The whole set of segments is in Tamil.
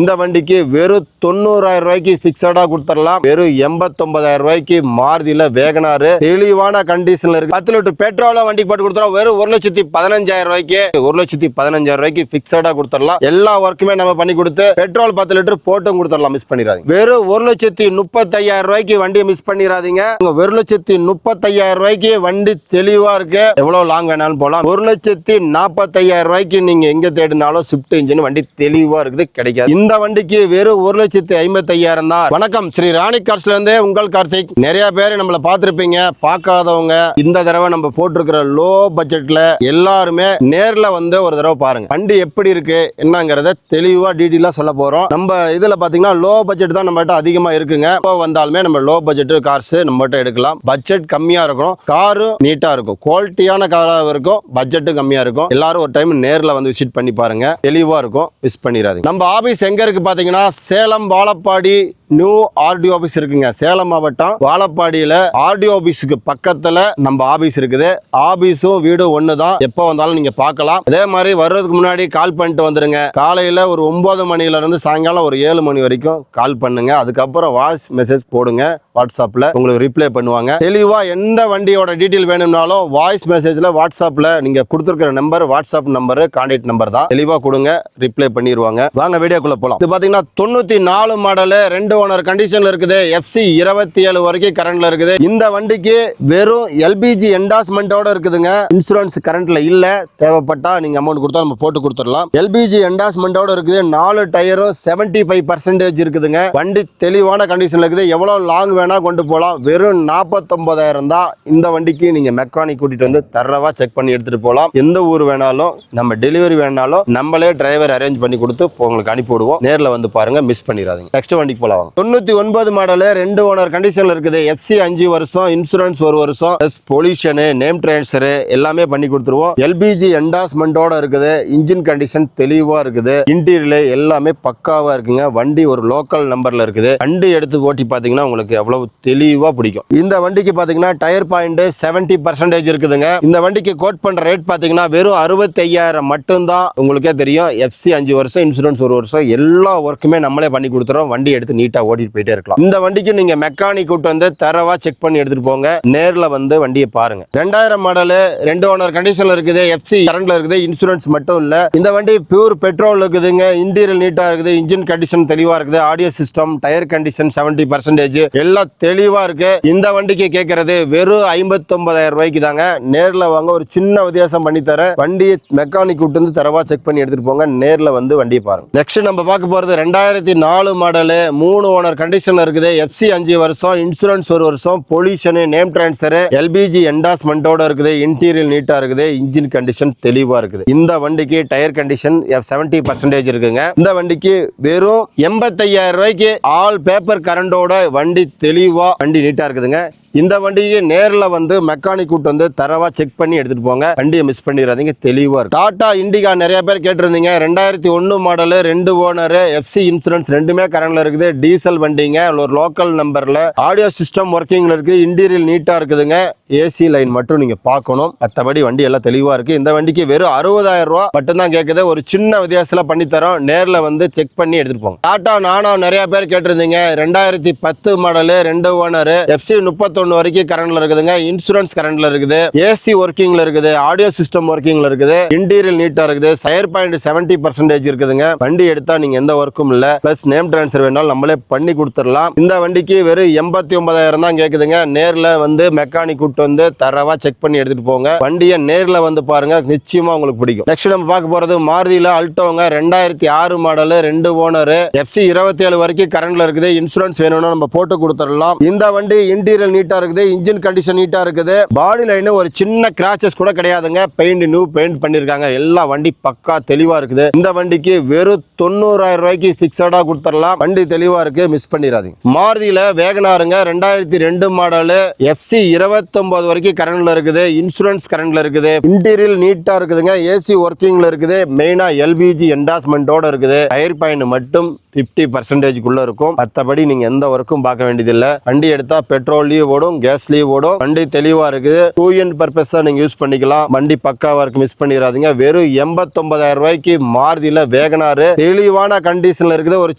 இந்த வண்டிக்கு வெறும் 90,000 ரூபாய்க்கு பிக்சடா கொடுத்துடலாம். வெறும் 89,000 ரூபாய்க்கு மாருதியில வேகனார் தெளிவான கண்டிஷன்ல இருக்கு. 10 லிட்டர் பெட்ரோல வண்டி போட்டு கொடுத்துறோம். வெறும் 1,15,000 ரூபாய்க்கு 1,15,000 ரூபாய்க்கு பிக்சடா கொடுத்துடலாம். எல்லா ஒர்க்குமே நம்ம பண்ணி கொடுத்து பெட்ரோல் 10 லிட்டர் போட்டும் கொடுத்துடலாம். மிஸ் பண்ணிடாதீங்க. வெறும் 1,35,000 ரூபாய்க்கு வண்டியை மிஸ் பண்ணிடாதீங்க. 1,35,000 ரூபாய்க்கு வண்டி தெளிவா இருக்கு. எவ்வளவு லாங் வேணாலும் போலாம். 1,45,000 ரூபாய்க்கு நீங்க எங்க தேடினாலும் ஸ்விஃப்ட் இன்ஜின் வண்டி தெளிவா இருக்குது, கிடைக்காது. இந்த வண்டிக்கு வெறும் 1,55,000 தான். வணக்கம், ஸ்ரீ ராணி கார்ஸ்ல இருந்து உங்கள் கார்த்திக். நிறைய பேர் நம்மள பார்த்திருப்பீங்க. பார்க்காதவங்க இந்த தடவை நம்ம போட்டிருக்கிற லோ பட்ஜெட்ல எல்லாருமே நேர்ல வந்து ஒரு தடவை பாருங்க. வண்டி எப்படி இருக்கு என்னங்கறத தெளிவா டீடைலா சொல்ல போறோம். நம்ம இதுல பாத்தீங்கன்னா லோ பட்ஜெட் தான் நம்மகிட்ட அதிகமா இருக்குங்க. இப்போ வந்தாலுமே நம்ம லோ பட்ஜெட் கார்ஸ் நம்மகிட்ட எடுக்கலாம். பட்ஜெட் கம்மியா இருக்கும், காரு நீட்டா இருக்கும், குவாலிட்டியான காராக இருக்கும், பட்ஜெட் கம்மியா இருக்கும். எல்லாரும் ஒரு டைம் நேர்ல வந்து விசிட் பண்ணி பாருங்க, தெளிவா இருக்கும். மிஸ் பண்ணிடாதீங்க. நம்ம ஆபீஸ் எங்க இருக்கு பாத்தீங்கன்னா Salem Vazhapadi new RTO office இருக்குங்க. சேலம் மாவட்டம் வாழப்பாடியில ஆர்டிஓ ஆபீஸுக்கு பக்கத்துல நம்ம ஆபீஸ் இருக்குது. ஆபீஸும் வீடு ஒண்ணுதான். எப்போ வந்தாலும் நீங்க பார்க்கலாம். அதே மாதிரி வர்றதுக்கு முன்னாடி கால் பண்ணிட்டு வந்துருங்க. காலையில ஒரு 9 மணில இருந்து சாயங்காலம் ஒரு 7 மணி வரைக்கும் கால் பண்ணுங்க. அதுக்கப்புறம் வாய்ஸ் மெசேஜ் போடுங்க. வாட்ஸ்அப்ல உங்களுக்கு ரிப்ளை பண்ணுவாங்க. தெளிவா எந்த வண்டியோட டீடைல் வேணும்னாலும் வாய்ஸ் மெசேஜ்ல வாட்ஸ்அப்ல நீங்க கொடுத்துருக்கிற number WhatsApp number contact number தான். தெளிவா கொடுங்க, ரிப்ளை பண்ணிடுவாங்க. வாங்க வீடியோக்குள்ள போலாம். இது பாத்தீங்கன்னா 94 மாடல் 2 ஓனர் கண்டிஷன்ல இருக்குது. FC 27 வரைக்கும் கரண்ட்ல இருக்குது. இந்த வண்டிக்கு வெறும் LPG என்டாஸ்மெண்டோட இருக்குதுங்க. இன்சூரன்ஸ் கரண்ட்ல இல்ல. தேவைப்பட்டா நீங்க அமௌண்ட் கொடுத்தா நம்ம போட்டு கொடுத்துடலாம். LPG என்டாஸ்மெண்டோட இருக்குது. 4 டயரும் 75% இருக்குதுங்க. வண்டி தெளிவான கண்டிஷன்ல இருக்குது. எவ்வளவு லாங் வேணா கொண்டு போகலாம். வெறும் 49,000 தான். இந்த வண்டிக்கு நீங்க மெக்கானிக் கூட்டிட்டு வந்து தரவா செக் பண்ணி எடுத்துட்டு போகலாம். எந்த ஊர் வேணாலும் நம்ம டெலிவரி வேணாலும் நம்மளே டிரைவர் அரேஞ்ச் பண்ணி கொடுத்து உங்களுக்கு அனுப்பி விடுவோம். நேர்ல வந்து பாருங்க, மிஸ் பண்ணிடாதீங்க. நெக்ஸ்ட் வண்டிக்கு போலாம். 99 மாடல் 2 ஓனர் கண்டிஷன்ல இருக்குது. FC 5 வருஷம், இன்சூரன்ஸ் 1 வருஷம், பொல்யூஷன், நேம் ட்ரான்ஸ்ஃபர் எல்லாமே பண்ணி கொடுத்துருவோம். LPG என்டாஸ்மெண்டோட இருக்குது. இன்ஜின் கண்டிஷன் தெளிவா இருக்குது. இன்டீரியர் எல்லாமே பக்காவா இருக்குங்க. வண்டி ஒரு லோக்கல் நம்பர்ல இருக்குது. வண்டி எடுத்து ஓட்டி பாத்தீங்கன்னா உங்களுக்கு எவ்வளவு தெளிவா பிடிக்கும். இந்த வண்டிக்கு பாத்தீங்கன்னா டயர் பாயிண்ட் 70% இருக்குதுங்க. இந்த வண்டிக்கு கோட் பண்ற ரேட் பாத்தீங்கன்னா வெறும் 65,000 மட்டும் தான். உங்களுக்கே தெரியும், FC 5 வருஷம், இன்சூரன்ஸ் 1 வருஷம், எல்லா ஒர்க்குமே நம்மளே பண்ணி கொடுத்துறோம். வண்டி எடுத்து நீட்டா ஓட்டிட்டு போயிட்டே இருக்கலாம். இந்த வண்டிக்கு நீங்க மெக்கானிக் கூட்டு வந்து தரவா செக் பண்ணி எடுத்துட்டு போங்க. நேர்ல வந்து வண்டியை பாருங்க. 2000 மாடல் 2 ஓனர் கண்டிஷன்ல இருக்குது. FC கரண்ட்ல இருக்குது. இன்சூரன்ஸ் மட்டும் இல்ல. இந்த வண்டி பியூர் பெட்ரோல் இருக்குதுங்க. இன்டீரியர் நீட்டா இருக்குது. இன்ஜின் கண்டிஷன் தெளிவா இருக்குது. ஆடியோ சிஸ்டம், டயர் கண்டிஷன் 70% எல்லாம் தெளிவா இருக்கு. இந்த வண்டிக்கு கேட்கறது வெறும் 59,000 ரூபாய்க்கு தாங்க. நேர்ல வாங்க, ஒரு சின்ன வித்தியாசம் பண்ணி தரேன். வண்டியை மெக்கானிக் கூட்டு வந்து தரவா செக் பண்ணி எடுத்துட்டு போங்க. நேர்ல வந்து வண்டியை பாருங்க. நெக்ஸ்ட் நம்ம பார்க்க போறது 2004 மாடல் 3 ஓனர் கண்டிஷன்ல இருக்குது. FC 5 வருஷம், இன்சூரன்ஸ் 1 வருஷம், பொல்யூஷன், நேம் ட்ரான்ஸ்ஃபர், LPG என்டாஸ்மெண்டோட இருக்குது. இன்டீரியர் நீட்டா இருக்குது. இன்ஜின் கண்டிஷன் தெளிவா இருக்குது. இந்த வண்டிக்கு டயர் கண்டிஷன் 70% இருக்குங்க. இந்த வண்டிக்கு வெறும் 85,000 ரூபாய்க்கு ஆல் பேப்பர் கரண்டோட வண்டி தெளிவா, வண்டி நீட்டா இருக்குதுங்க. இந்த வண்டிக்கு நேர்ல வந்து மெக்கானிக் கூட்டு வந்து தரவா செக் பண்ணி எடுத்துட்டு போங்க. வண்டியை மிஸ் பண்ணிடாதீங்க, தெளிவா இருக்கு. டாடா இண்டிகா நிறைய பேர் கேட்டிருந்தீங்க. 2001 மாடல் 2 ஓனர், FC இன்சூரன்ஸ் ரெண்டுமே கரண்ட்ல இருக்குது. டீசல் வண்டிங்க. ஒரு லோக்கல் நம்பர்ல ஆடியோ சிஸ்டம் ஒர்க்கிங்ல இருக்கு. இன்டீரியர் நீட்டா இருக்குதுங்க. AC லைன் மட்டும் நீங்க பார்க்கணும். மற்றபடி வண்டி எல்லாம் தெளிவா இருக்கு. இந்த வண்டிக்கு வெறும் 60,000 ரூபாய் மட்டும் தான் கேட்குது. ஒரு சின்ன வித்தியாசத்துல பண்ணி தரோம். நேர்ல வந்து செக் பண்ணி எடுத்துட்டு போங்க. டாடா நானோ நிறைய பேர் கேட்டிருந்தீங்க. 2010 மாடல் 2 ஓனர், FC 31 வரைக்கும் கரண்ட்ல இருக்குதுங்க. இன்சூரன்ஸ் கரண்ட்ல இருக்குது. AC ஒர்க்கிங்ல இருக்குது. ஆடியோ சிஸ்டம் ஒர்க்கிங்ல இருக்குது. இன்டீரியர் நீட்டா இருக்குது. டயர் பாயிண்ட் 70% இருக்குதுங்க. வண்டி எடுத்தா நீங்க எந்த ஒர்க்கும் இல்ல. பிளஸ் நேம் ட்ரான்ஸ்ஃபர் வேணாலும் நம்மளே பண்ணி கொடுத்துடலாம். இந்த வண்டிக்கு வெறும் 89,000 தான் கேக்குதுங்க. நேர்ல வந்து மெக்கானிக் கூட்டு வந்து தரவா செக் பண்ணி எடுத்துட்டு போங்க. வண்டியை நேர்ல வந்து பாருங்க, நிச்சயமா உங்களுக்கு பிடிக்கும். நெக்ஸ்ட் நம்ம பார்க்க போறது மாருதியில அல்டோங்க. 2006 மாடல் 2 ஓனர், FC 27 வரைக்கும் கரண்ட்ல இருக்குது. இன்சூரன்ஸ் வேணும்னா நம்ம போட்டு கொடுத்துடலாம். இந்த வண்டி இன்டீரியர் நீட்டா இருக்குது. இன்ஜின் கண்டிஷன் நீட்டா இருக்குது. பாடி லைன் ஒரு சின்ன கிராச்சஸ் கூட கிடையாதுங்க. பெயிண்ட் நியூ பெயிண்ட் பண்ணிருக்காங்க. எல்லா வண்டி பக்கா தெளிவா இருக்குது. இந்த வண்டிக்கு வெறும் 90,000 ரூபாய்க்கு பிக்சடா கொடுத்துடலாம். வண்டி தெளிவா இருக்கு, மிஸ் பண்ணிடாதீங்க. மாருதியில வேகனாருங்க. 2002 மாடல், FC 29 வரைக்கும் கரண்ட்ல இருக்குது. இன்சூரன்ஸ் கரண்ட்ல இருக்குது. இன்டீரியர் நீட்டா இருக்குதுங்க. AC ஒர்க்கிங்ல இருக்குது. மெயினா LPG என்டாஸ்மெண்டோட இருக்குது. டயர் பாயிண்ட் மட்டும் 50% இருக்கும். மற்றபடி நீங்க எந்த ஒர்க்கும் பார்க்க வேண்டியதில்லை. வண்டி எடுத்தா பெட்ரோல்லயும் ஓடும், கேஸ்லயும் ஓடும். வண்டி தெளிவா இருக்குது. 2 பர்பஸ் தான் நீங்க யூஸ் பண்ணிக்கலாம். வண்டி பக்காவா இருக்கு, மிஸ் பண்ணிடாதீங்க. வெறும் 89,000 ரூபாய்க்கு மாருதியில வேகனார் தெளிவான கண்டிஷன்ல இருக்குது. ஒரு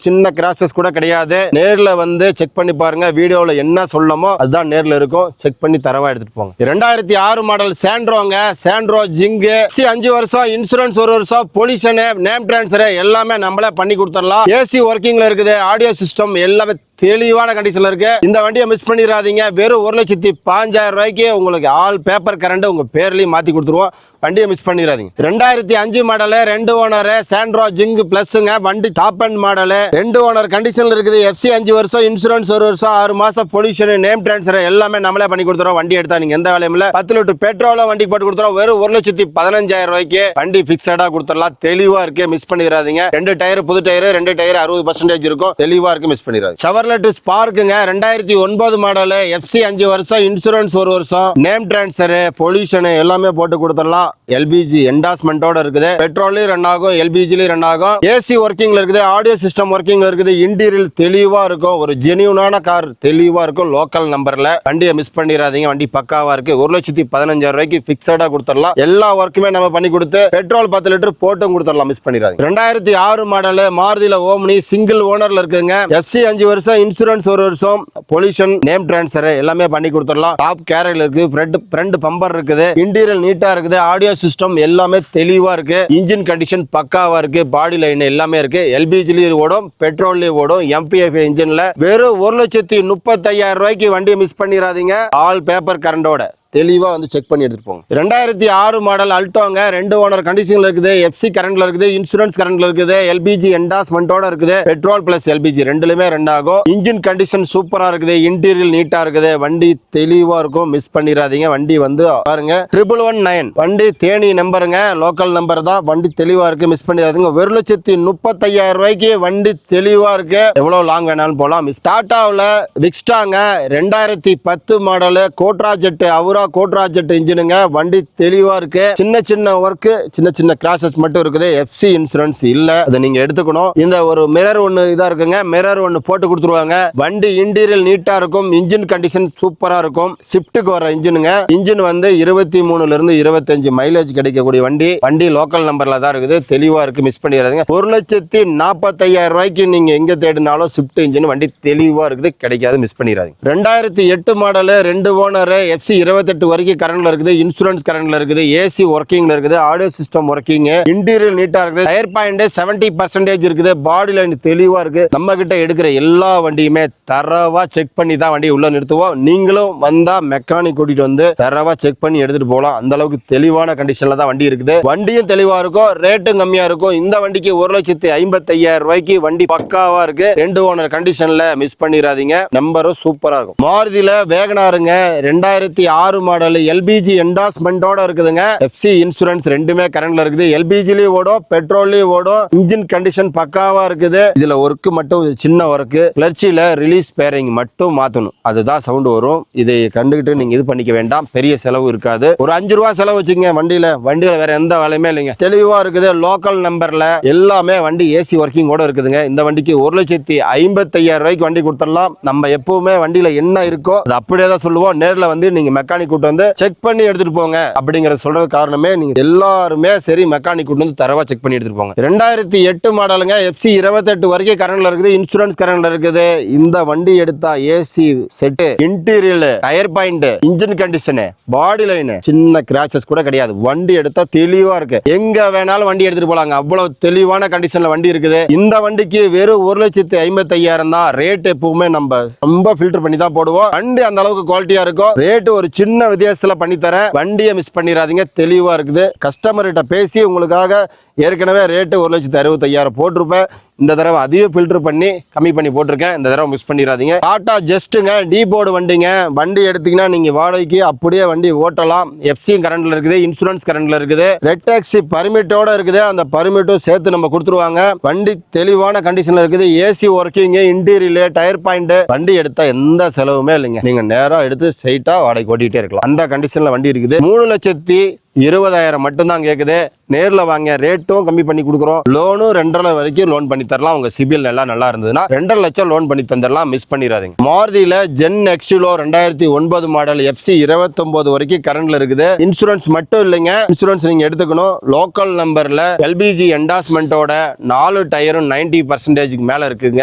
சின்ன கிராஷஸ் கூட கிடையாது. நேர்ல வந்து செக் பண்ணி பாருங்க. வீடியோல என்ன சொல்லமோ அதுதான் நேர்ல இருக்கும். செக் பண்ணி தரவா எடுத்துட்டு போங்க. 2006 மாடல் சாண்ட்ரோங்க. சாண்ட்ரோ ஜிங்கு 5 வருஷம் இன்சூரன்ஸ், 1 வருஷம் பொல்யூஷன், நேம் டிரான்ஸ்ஃபர் எல்லாமே நம்மளே பண்ணி கொடுத்துடலாம். ஏசி ஒர்க்கிங்ல இருக்குது. ஆடியோ சிஸ்டம் எல்லாமே தெளிவான கண்டிஷன்ல இருக்கு. இந்த வண்டியை மிஸ் பண்ணிடாதீங்க. வெறும் 1,15,000 ரூபாய்க்கு உங்களுக்கு ஆல் பேப்பர் கரண்ட் உங்க பேர்லயும் மாத்தி கொடுத்துருவோம். வண்டியை மிஸ் பண்ணிடாதீங்க. 2005 மாடல் 2 ஓனர் சாண்ட்ரோ ஜிங்க் பிளஸ்ங்க. வண்டி டாப் அண்ட் மாடல் 2 ஓனர் கண்டிஷன்ல இருக்குது. எஃப்சி 5 வருஷம் இன்சூரன்ஸ், 1 வருஷம், 6 மாசம் பொல்யூஷன், நேம் டிரான்ஸ்ஃபர் எல்லாமே நம்மளே பண்ணி கொடுத்துறோம். வண்டி எடுத்தா நீங்க எந்த வேலையும் இல்ல. 10 லிட்டர் பெட்ரோலும் வண்டி போட்டு கொடுத்துறோம். வெறும் 1,15,000 ரூபாய்க்கு வண்டி பிக்ஸடா கொடுத்துடலாம். தெளிவா இருக்கு, மிஸ் பண்ணிடாதீங்க. 2 டயர் புது டயர், 2 டயர் 60% இருக்கும். தெளிவா இருக்கு, மிஸ் பண்ணிடாதீங்க. ஷவர்லெட் ஸ்பார்க்குங்க. 2009 மாடல் எஃப்சி 5 வருஷம் இன்சூரன்ஸ், 1 வருஷம், நேம் டிரான்ஸ்ஃபர், பொல்யூஷன் எல்லாமே போட்டு கொடுத்துடலாம். எல்பிஜி என்டாஸ்மெண்டோட இருக்குது. பெட்ரோலையும் ரன் ஆகும், எல்பிஜிலையும் ரன் ஆகும். ஏசி ஒர்க்கிங்ல இருக்குது. ஆடியோ சிஸ்டம் ஒர்க்கிங்ல இருக்குது. இன்டீரியர் தெளிவா இருக்கும். ஒரு ஜெனியூனான கார் தெளிவா இருக்கும். லோக்கல் நம்பர்ல. வண்டியை மிஸ் பண்ணிடாதீங்க. வண்டி பக்காவா இருக்கு. 1,15,000 ரூபாய்க்கு பிக்ஸடா கொடுத்துடலாம். எல்லா ஒர்க்குமே நம்ம பண்ணி கொடுத்து பெட்ரோல் 10 லிட்டர் போட்டும் கொடுத்துடலாம். மிஸ் பண்ணிடாதீங்க. 2006 மாடல் மாருதியில ஓம்னி சிங்கிள் ஓனர்ல இருக்குங்க. எஃப்சி 5 வருஷம் இன்சூரன்ஸ், 1 வருஷம், பொல்யூஷன், நேம் டிரான்ஸ்ஃபர் எல்லாமே பண்ணி கொடுத்துடலாம். டாப் கேரக்டர் இருக்குது. ஃப்ரண்ட் பம்பர் இருக்குது. இன்டீரியர் நீட்டா இருக்குது. ஆடியோ சிஸ்டம் எல்லாமே தெளிவா இருக்கு. இன்ஜின் கண்டிஷன் பக்காவா இருக்கு. பாடி லைன் எல்லாமே இருக்கு. எல்பிஜிலயும் ஓடும், பெட்ரோல்லயும் ஓடும். எம்பிஎஃப் இன்ஜின்ல வெறும் 1,35,000 ரூபாய்க்கு வண்டியை மிஸ் பண்ணிடாதீங்க. ஆல் பேப்பர் கரண்டோட தெளிவா வந்து செக் பண்ணி எடுத்துட்டு போங்க. 2006 மாடல் அல்டோங்க. 2 ஓனர் கண்டிஷன்ல இருக்குது. எஃப்சி கரண்ட்ல இருக்குது. இன்சூரன்ஸ் கரண்ட்ல இருக்குது. எல்பிஜி என்டாஸ்மெண்டோட இருக்குது. பெட்ரோல் பிளஸ் எல்பிஜி ரெண்டுலயுமே ரன் ஆகும். இன்ஜின் கண்டிஷன் சூப்பரா இருக்குது. இன்டீரியர் நீட்டா இருக்குது. வண்டி தெளிவா இருக்கும், மிஸ் பண்ணிடாதீங்க. வண்டி வந்து பாருங்க 119 வண்டி தேனி நம்பருங்க. லோக்கல் நம்பர் தான். வண்டி தெளிவா இருக்கு, மிஸ் பண்ணிடாதீங்க. 1,35,000 ரூபாய்க்கு வண்டி தெளிவா இருக்கு. எவ்வளவு லாங் வேணாலும் போலாம். டாட்டாவில் விக்ஸ்டாங்க. 2010 மாடல் கோட்ரா ஜெட் அவரா கோட்ரா ஜெட் இன்ஜினுங்க. வண்டி தெளிவா இருக்கு. சின்ன ஒர்க், சின்ன கிராஷஸ் மட்டும் இருக்குது. எஃப்சி இன்சூரன்ஸ் இல்ல, அதை நீங்க எடுத்துக்கணும். இந்த ஒரு மிரர் ஒன்னு இதா இருக்குங்க. மிரர் ஒன்னு போட்டு கொடுத்துருவாங்க. வண்டி இன்டீரியர் நீட்டா இருக்கும். இன்ஜின் கண்டிஷன் சூப்பரா இருக்கும். ஷிஃப்ட்டுக்கு வர இன்ஜினுங்க. இன்ஜின் வந்து 23 இருந்து 25 மைலேஜ் கிடைக்கக்கூடிய வண்டி. வண்டி லோக்கல் நம்பர்ல தான் இருக்குது. தெளிவா இருக்கு, மிஸ் பண்ணிடாதீங்க. 1,45,000 ரூபாய்க்கு நீங்க எங்க தேடினாலும் ஷிஃப்ட் இன்ஜின் வண்டி தெளிவா இருக்குது, கிடைக்காது, மிஸ் பண்ணிடாதீங்க. 2008 மாடல் 2 ஓனர் எஃப்சி 28 வரைக்கும் கரண்ட்ல இருக்குது. இன்சூரன்ஸ் கரண்ட்ல இருக்குது. ஏசி ஒர்க்கிங்ல இருக்குது. Audio system working. இன்டீரியர் நீட்டா இருக்குது. டயர் பாயிண்ட் 70% இருக்குது. பாடி லைன் தெளிவா இருக்கு. நம்ம கிட்ட எடுக்கிற எல்லா வண்டியுமே தரவா செக் பண்ணி தான் வண்டி உள்ள நிறுத்துவோம். நீங்களும் வந்தா மெக்கானிக் கூட்டிட்டு வந்து தரவா செக் பண்ணி எடுத்துட்டு போகலாம். அந்த அளவுக்கு தெளிவான கண்டிஷன்ல தான் வண்டி இருக்குது. வண்டியும் தெளிவா இருக்கும், ரேட்டும் கம்மியா இருக்கும். இந்த வண்டிக்கு 1,55,000 ரூபாய்க்கு வண்டி பக்காவா இருக்கு. 2 ஓனர் கண்டிஷன்ல, மிஸ் பண்ணிடாதீங்க. நம்பரும் சூப்பரா இருக்கும். மாருதியில வேகனாருங்க. 2006 மாடல் எல்பிஜி என்டாஸ்மெண்டோட இருக்குதுங்க. எஃப்சி இன்சூரன்ஸ் ரெண்டுமே கரண்ட்ல இருக்குது. எல்பிஜிலயும் ஓடும், பெட்ரோல்லயும் ஓடும். இன்ஜின் கண்டிஷன் பக்காவா இருக்குது. இதுல ஒர்க் மட்டும் சின்ன ஒர்க். கிளர்ச்சியில ரிலீஸ் பேரிங் மட்டும் மாத்தணும். அதுதான் சவுண்ட் வரும். இதை கண்டுகிட்டு நீங்க இது பண்ணிக்க வேண்டாம். பெரிய செலவு இருக்காது. ஒரு 5 ரூபா செலவு வச்சுங்க. வண்டியில வேற எந்த வேலையுமே இல்லைங்க. தெளிவா இருக்குது. லோக்கல் நம்பர்ல எல்லாமே வண்டி ஏசி ஒர்க்கிங் கூட இருக்குதுங்க. இந்த வண்டிக்கு 1,55,000 ரூபாய்க்கு வண்டி கொடுத்துடலாம். நம்ம எப்பவுமே வண்டியில என்ன இருக்கோ அது அப்படியே தான் சொல்லுவோம். நேர்ல வந்து நீங்க மெக்கானிக் கூட்டு வந்து செக் பண்ணி எடுத்துட்டு போங்க அப்படிங்கறது சொல்றது காரணமே நீங்க எல்லாருமே சரி மெக்கானிக் கூட்டு வந்து தரவா செக் பண்ணி எடுத்துட்டு போங்க. 2008 மாடலுங்க. எஃப்சி 28 வரைக்கும் கரண்ட்ல இருக்குது. இன்சூரன்ஸ் கரண்ட்ல இருக்குது. இந்த வண்டி எடுத்தா AC set, interior, tyre point, engine condition, body line சின்ன கிராச்சஸ் கூட கிடையாது. வண்டி எடுத்தா தெளிவா இருக்கு. எங்க வேணாலும் வண்டி எடுத்துட்டு போலாங்க. அவ்வளவு தெளிவான கண்டிஷன்ல வண்டி இருக்குது. இந்த வண்டிக்கு வெறும் 1,55,000 தான் ரேட். எப்பவுமே நம்ம ரொம்ப ஃபில்டர் பண்ணி தான் போடுவோம். வண்டி அந்த அளவுக்கு குவாலிட்டியா இருக்கும். ரேட் ஒரு சின்ன வித்தியாசத்துல பண்ணி தரேன். வண்டியை மிஸ் பண்ணிடாதீங்க. தெளிவா இருக்குது. கஸ்டமர் கிட்ட பேசி உங்களுக்காக ஏற்கனவே ரேட்டு 1,65,000 போட்டிருப்பேன். இந்த தடவை அதையும் ஃபில்டர் பண்ணி கம்மி பண்ணி போட்டிருக்கேன். இந்த தடவை மிஸ் பண்ணிடாதீங்க. டாடா ஜஸ்ட்டுங்க. டி போர்டு வண்டிங்க. வண்டி எடுத்தீங்கன்னா நீங்க வாடகைக்கு அப்படியே வண்டி ஓட்டலாம். எஃப்சி கரண்ட்ல இருக்குது. இன்சூரன்ஸ் கரண்ட்ல இருக்குது. ரெட் டாக்ஸி பர்மிட்டோட இருக்குது. அந்த பர்மிட்டும் சேர்த்து நம்ம கொடுத்துருவாங்க. வண்டி தெளிவான கண்டிஷன்ல இருக்குது. AC working, interior, tyre point. வண்டி எடுத்தா எந்த செலவுமே இல்லைங்க. நீங்க நேரா எடுத்து ஸ்ட்ரைட்டா வாடகை ஓட்டிட்டே இருக்கலாம். அந்த கண்டிஷன்ல வண்டி இருக்குது. 3,20,000 20,000 மட்டும்தான் கேக்குது. நேர்ல வாங்க, ரேட்டும் கம்மி பண்ணி கொடுக்குறோம். லோனும் 2.5 வரைக்கும் லோன் பண்ணி தரலாம். உங்க சிபில் எல்லாம் நல்லா இருந்ததுன்னா 2.5 லட்சம் லோன் பண்ணி தந்துடலாம். மிஸ் பண்ணிடாதீங்க. மாருதியில ஜென் எக்ஸ்டிலோ 2009 மாடல் FC 29 வரைக்கும் கரண்ட்ல இருக்குது. இன்சூரன்ஸ் மட்டும் இல்லைங்க, இன்சூரன்ஸ் நீங்க எடுத்துக்கணும். லோக்கல் நம்பர்ல LBG என்டாஸ்மெண்டோட 4 டயரும் 90% மேல இருக்குங்க.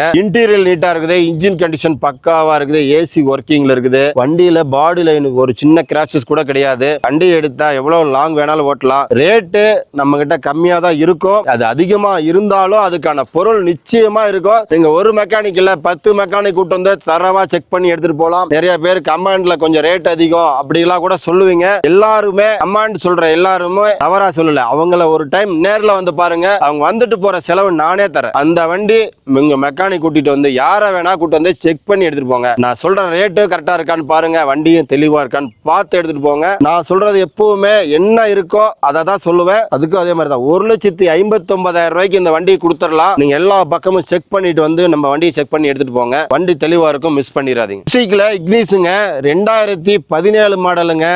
இன்டீரியர் நீட்டா இருக்குது. இன்ஜின் கண்டிஷன் பக்காவா இருக்குது. AC ஒர்க்கிங்ல இருக்குது. வண்டியில பாடி லைன் ஒரு சின்ன கிராச்சஸ் கூட கிடையாது. வண்டி எடுத்தா எவ்வளவு லாங் வேணாலும் ஓட்டலாம். ரேட்டு நம்ம கிட்ட கம்மியா தான் இருக்கும். அது அதிகமா இருந்தாலும் அதுக்கான பொருள் நிச்சயமா இருக்கும். நீங்க ஒரு மெக்கானிக் இல்ல 10 மெக்கானிக் கூட்டு வந்து தரவா செக் பண்ணி எடுத்துட்டு போலாம். நிறைய பேர் கமாண்ட்ல கொஞ்சம் ரேட் அதிகம் அப்படிலாம் கூட சொல்லுவீங்க. எல்லாருமே கமாண்ட் சொல்ற எல்லாருமே தவறா சொல்லல. அவங்கள ஒரு டைம் நேர்ல வந்து பாருங்க. அவங்க வந்துட்டு போற செலவு நானே தரேன். அந்த வண்டி உங்க மெக்கானிக் கூட்டிட்டு வந்து யார வேணா கூட்டு வந்து செக் பண்ணி எடுத்துட்டு போங்க. நான் சொல்ற ரேட்டு கரெக்டா இருக்கான்னு பாருங்க, வண்டியும் தெளிவா இருக்கான்னு பார்த்து எடுத்துட்டு போங்க. நான் சொல்றது எப்பவுமே என்ன இருக்கோ அதை தான் சொல்லுவேன். அதுக்கும் அதே மாதிரி தான் 1,59,000 ரூபாய்க்கு இந்த வண்டியை கொடுத்துடலாம். நீங்க எல்லா பக்கமும் செக் பண்ணிட்டு வந்து நம்ம வண்டியை செக் பண்ணி எடுத்துட்டு போங்க. வண்டி தெளிவா இருக்கும், மிஸ் பண்ணிடாதீங்க. சைக்கிள் இக்னிஸுங்க 2017 மாடலுங்க.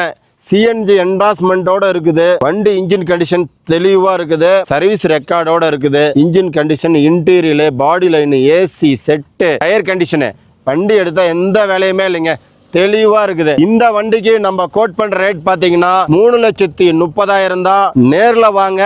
CNG என்டாஸ்மெண்டோட இருக்குது. வண்டி இன்ஜின் கண்டிஷன் தெளிவா இருக்குது. சர்வீஸ் ரெக்கார்டோட இருக்குது. Engine condition, interior, body line, AC set, tyre condition, வண்டி எடுத்தா எந்த வேலையுமே இல்லைங்க, தெளிவா இருக்குது. இந்த வண்டிக்கு நம்ம கோட் பண்ற ரேட் பாத்தீங்கன்னா 3,30,000 தான். நேர்ல வாங்க,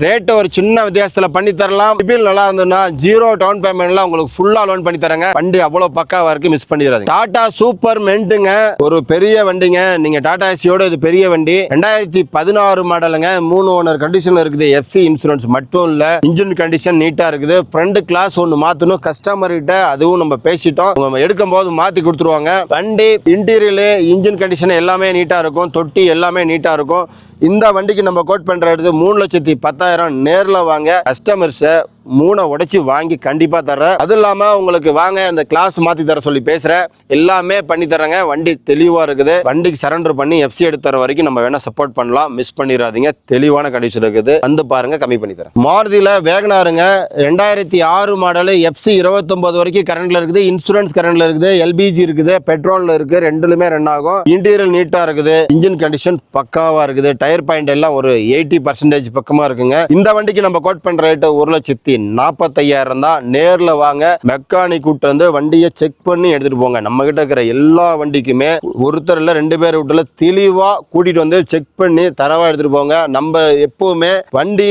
ரேட் ஒரு சின்ன வித்தியாசத்துல பண்ணி தரலாம். சிபில் நல்லா இருந்ததுன்னா 0 டவுன் பேமெண்ட்ல உங்களுக்கு ஃபுல்லா லோன் பண்ணி தரங்க. வண்டி அவ்வளவு பக்காவா இருக்கு, மிஸ் பண்ணிடாதீங்க. டாடா சூப்பர் மென்ட்டுங்க, ஒரு பெரிய வண்டிங்க. நீங்க டாடா ஏசியோட இது பெரிய வண்டி. 2016 மாடலுங்க. 3 ஓனர் கண்டிஷன்ல இருக்குது. FC இன்சூரன்ஸ் மட்டும் இல்ல, இன்ஜின் கண்டிஷன் நீட்டா இருக்குது. ஃப்ரண்ட் கிளாஸ் ஒன்னு மாத்தணும். கஸ்டமர் கிட்ட அதுவும் நம்ம பேசிட்டோம். நம்ம எடுக்கும் போது மாத்தி கொடுத்துருவாங்க. வண்டி இன்டீரியர், இன்ஜின் கண்டிஷன் எல்லாமே நீட்டா இருக்கும். தொட்டி எல்லாமே நீட்டா இருக்கும். இந்த வண்டிக்கு நம்ம கோட் பண்ற எடுத்து 3,10,000. நேர்ல வாங்க, கஸ்டமர்ஸை 3 உடைச்சு வாங்கி கண்டிப்பா தர்றேன். அது இல்லாம உங்களுக்கு வாங்க இந்த கிளாஸ் மாத்தி தர சொல்லி பேசுறேன், எல்லாமே பண்ணி தரேங்க. வண்டி தெளிவா இருக்குது. வண்டிக்கு சரண்டர் பண்ணி FC எடுத்து தர வரைக்கும் நம்ம வேணா சப்போர்ட் பண்ணலாம். மிஸ் பண்ணிடாதீங்க. தெளிவான கண்டிஷன் இருக்குது, வந்து பாருங்க, கம்மி பண்ணி தரேன். மாருதியில வேகனாருங்க 2006 மாடல் FC 29 வரைக்கும் கரண்ட்ல இருக்குது. இன்சூரன்ஸ் கரண்ட்ல இருக்குது. LBG இருக்குது, பெட்ரோல்ல இருக்கு. ரெண்டுலுமே ரன் ஆகும். இன்டீரியர் நீட்டா இருக்குது. இன்ஜின் கண்டிஷன் பக்காவா இருக்குது. டயர் பாயிண்ட் எல்லாம் ஒரு 80% பக்கமா இருக்குங்க. இந்த வண்டிக்கு நம்ம கோட் பண்ற ரேட் 1,45,000 தான். நேர்ல வாங்க, மெக்கானிக் கூட்டு வந்து வண்டியை செக் பண்ணி எடுத்துட்டு போங்க. நம்ம கிட்ட இருக்கிற எல்லா வண்டிக்குமே ஒருத்தர் இல்ல 2 பேர் விட்டுல தெளிவா கூட்டிட்டு வந்து செக் பண்ணி தரவா எடுத்துட்டு போங்க. நம்ம எப்பவுமே வண்டி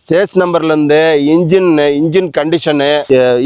சேஸ் நம்பர்ல இருந்து இன்ஜின் கண்டிஷனு,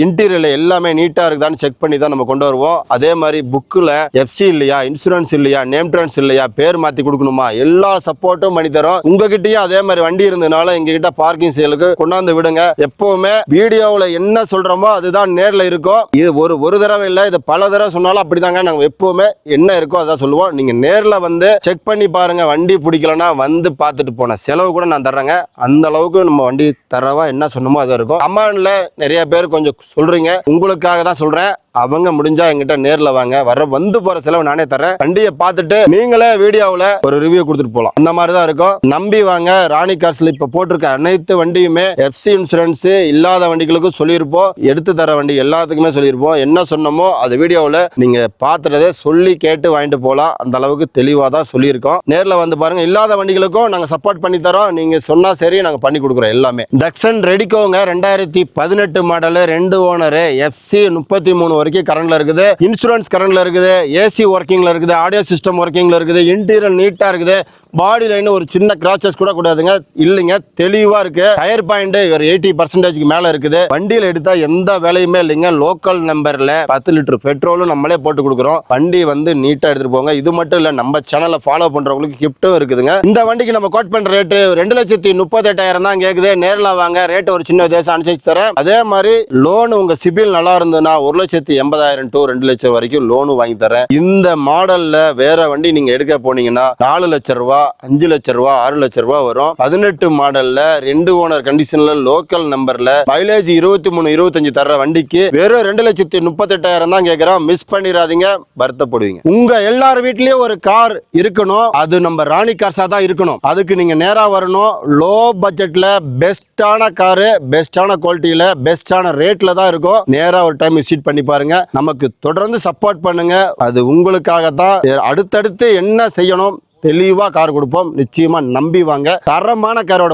இன்டீரியர் எல்லாமே நீட்டா இருக்குதான்னு செக் பண்ணி தான் நம்ம கொண்டு வருவோம். அதே மாதிரி புக்குல FC இல்லையா, இன்சூரன்ஸ் இல்லையா, நேம் ட்ரான்ஸ் இல்லையா, பேர் மாத்தி கொடுக்கணுமா, எல்லா சப்போர்ட்டும் பண்ணி தரோம். உங்ககிட்டயும் அதே மாதிரி வண்டி இருந்ததுனால எங்க கிட்ட பார்க்கிங் சேலுக்கு கொண்டாந்து விடுங்க. எப்பவுமே வீடியோவில் என்ன சொல்றோமோ அதுதான் நேர்ல இருக்கும். இது ஒரு தடவை இல்லை, இது பல தடவை சொன்னாலும் அப்படிதாங்க. நாங்க எப்பவுமே என்ன இருக்கோ அதான் சொல்லுவோம். நீங்க நேர்ல வந்து செக் பண்ணி பாருங்க. வண்டி பிடிக்கலன்னா வந்து பார்த்துட்டு போன செலவு கூட நான் தர்றேங்க. அந்த அளவுக்கு நம்ம வண்டி தரவா என்ன சொன்னமோ அது இருக்கும். கமாண்ட்ல நிறைய பேர் கொஞ்சம் சொல்றீங்க, உங்களுக்காக தான் சொல்றேன். அவங்க முடிஞ்சா எங்கிட்ட நேர்ல வாங்க, வந்து போற செலவு நானே தரேன். வண்டியை பார்த்துட்டு நீங்களே வீடியோவில் ஒரு ரிவ்யூ கொடுத்துட்டு போலாம். அந்த மாதிரி தான் இருக்கும். நம்பி வாங்க. ராணி கார்ஸ்ல இப்ப போட்டிருக்க அனைத்து வண்டியுமே FC இன்சூரன்ஸ் இல்லாத வண்டிகளுக்கும் சொல்லியிருப்போம். எடுத்து தர வண்டி எல்லாத்துக்குமே சொல்லியிருப்போம். என்ன சொன்னமோ அது வீடியோவில் நீங்க பார்த்துறதே சொல்லி கேட்டு வாங்கிட்டு போகலாம். அந்த அளவுக்கு தெளிவாக தான் சொல்லியிருக்கோம். நேர்ல வந்து பாருங்க. இல்லாத வண்டிகளுக்கும் நாங்க சப்போர்ட் பண்ணி தரோம். நீங்க சொன்னா சரி, நாங்க பண்ணி கொடுக்குறோம் எல்லாமே. டக்சன் ரெடிகோங்க 2018 மாடல், 2 ஓனர், FC 33 வரைக்கும் கரண்ட்ல இருக்குது. இன்சூரன்ஸ் கரண்ட்ல இருக்குது. AC ஒர்க்கிங்ல இருக்குது. ஆடியோ சிஸ்டம் ஒர்க்கிங்ல இருக்குது. இன்டீரியர் நீட்டா இருக்குது. பாடி லைன் ஒரு சின்ன கிராச்சஸ் கூட கூடாதுங்க, இல்லைங்க, தெளிவா இருக்கு. டயர் பாயிண்ட் ஒரு 80% மேல இருக்குது. வண்டியில எடுத்தா எந்த வேலையுமே இல்லைங்க. லோக்கல் நம்பர்ல 10 லிட்டர் பெட்ரோலும் நம்மளே போட்டு கொடுக்குறோம். வண்டி வந்து நீட்டா எடுத்துட்டு போங்க. இது மட்டும் இல்ல, நம்ம சேனலை ஃபாலோ பண்றவங்களுக்கு கிஃப்ட்டும் இருக்குதுங்க. இந்த வண்டிக்கு நம்ம கோட் பண்ற ரேட் 2,38,000 தான் கேக்குது. நேர்ல வாங்க, ரேட் ஒரு சின்ன வித்தியாசம் அனுசரிச்சு தரேன். அதே மாதிரி லோன் உங்க சிபில் நல்லா இருந்ததுன்னா 1,80,000 to 2 லட்சம் வரைக்கும் லோனு வாங்கி தரேன். இந்த மாடல்ல வேற வண்டி நீங்க எடுக்க போனீங்கன்னா 4 லட்சம் ரூபாய், 5 லட்சம் ரூபாய், 6 லட்சம் ரூபாய் வரும். 18 மாடல்ல 2 ஓனர் கண்டிஷன்ல லோக்கல் நம்பர்ல மைலேஜ் 23-25 தர்ற வண்டிக்கு வெறும் 2,38,000 தான் கேட்கிறோம். மிஸ் பண்ணிடாதீங்க, வருத்தப்படுவீங்க. உங்க எல்லார் வீட்லயும் ஒரு கார் இருக்கணும். அது நம்ம ராணி கார்ஸா தான் இருக்கணும். அதுக்கு நீங்க நேரா வரணும். லோ பட்ஜெட்ல பெஸ்டான காரு, பெஸ்டான குவாலிட்டியில, பெஸ்டான ரேட்ல தான் இருக்கும். நேரா ஒரு டைம் விசிட் பண்ணி பாருங்க. நமக்கு தொடர்ந்து சப்போர்ட் பண்ணுங்க. அது உங்களுக்காக தான். அடுத்தடுத்து என்ன செய்யணும் தெளிவா கார் கொடுப்போம். நிச்சயமா நம்பி வாங்க. தரமான காரோட